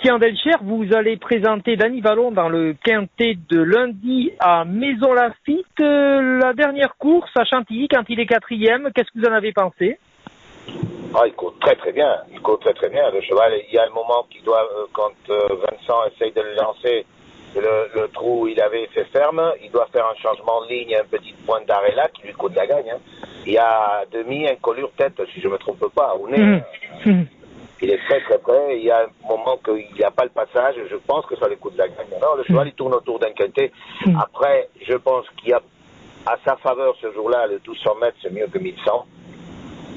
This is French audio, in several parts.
Christian Delcher, vous allez présenter Dany Vallon dans le quintet de lundi à Maison Lafitte. La dernière course à Chantilly, quand il est quatrième, qu'est-ce que vous en avez pensé? Ah, il court très très bien. Il court très très bien. Le cheval, il y a un moment qu'il doit, quand Vincent essaye de le lancer, le trou, il avait fait ferme. Il doit faire un changement de ligne, un petit point d'arrêt là qui lui coûte la gagne. Hein. Il y a demi incolure tête, si je me trompe pas, au nez. Il est très très près. Il y a un moment qu'il n'y a pas le passage. Je pense que ça lui coûte la gagne. Non, le cheval, il tourne autour d'un quintet. Après, je pense qu'il y a à sa faveur ce jour-là, le 1200 mètres, c'est mieux que 1100.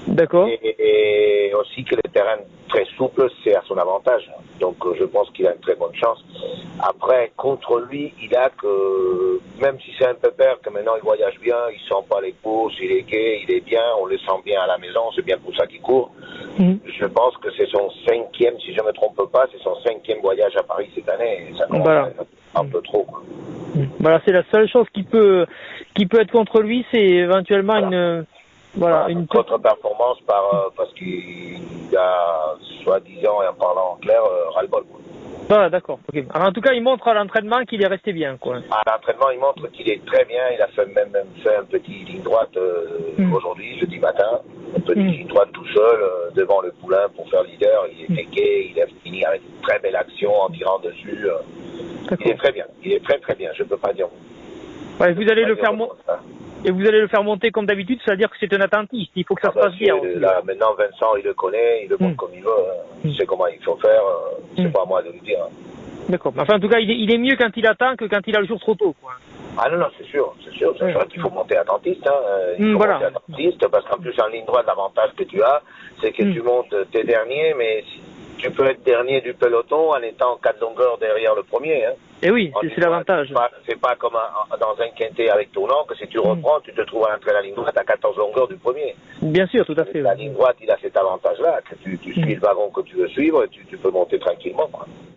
D'accord. Et aussi que le terrain très souple, c'est à son avantage. Donc je pense qu'il a une très bonne chance. Après, contre lui, il a que, même si c'est un pépère, que maintenant il voyage bien, il sent pas les courses, il est gai, il est bien, on le sent bien à la maison, c'est bien pour ça qu'il court. Je pense que c'est son 5e, si je ne me trompe pas, c'est son 5e voyage à Paris cette année. Et ça commence un peu trop. Quoi. Voilà, c'est la seule chose qui peut être contre lui, c'est éventuellement une contre-performance parce qu'il a, soi-disant et en parlant en clair, ras-le-bol. Ah, d'accord. Okay. Alors, en tout cas, il montre à l'entraînement qu'il est resté bien, quoi. À l'entraînement, il montre qu'il est très bien. Il a même fait un petit ligne droite aujourd'hui, jeudi matin. Un petit ligne droite tout seul devant le poulain pour faire leader. Il était gai, il a fini avec une très belle action en tirant dessus. Il est très bien. Il est très très bien. Je ne peux pas dire. Ouais, vous allez le faire et vous allez le faire monter comme d'habitude, c'est-à-dire que c'est un attentiste. Il faut que ça se passe bien. Là, maintenant, Vincent, il le connaît, il le montre comme il veut. Il sait comment il faut faire. C'est pas à moi de lui dire. D'accord. Enfin, en tout cas, il est mieux quand il attend que quand il a le jour trop tôt, quoi. Ah non, c'est sûr. C'est vrai qu'il faut monter attentiste. Il faut monter attentiste parce qu'en plus, en ligne droite, l'avantage que tu as, c'est que tu montes tes derniers, mais tu peux être dernier du peloton en étant 4 longueurs derrière le premier. Hein. Et oui, c'est l'avantage. C'est pas comme dans un quintet avec tournant que si tu reprends, tu te trouves à l'entrée de la ligne droite à 14 longueurs du premier. Bien sûr, tout à fait. La ligne droite, il a cet avantage-là, que tu suis le wagon que tu veux suivre et tu peux monter tranquillement. Quoi.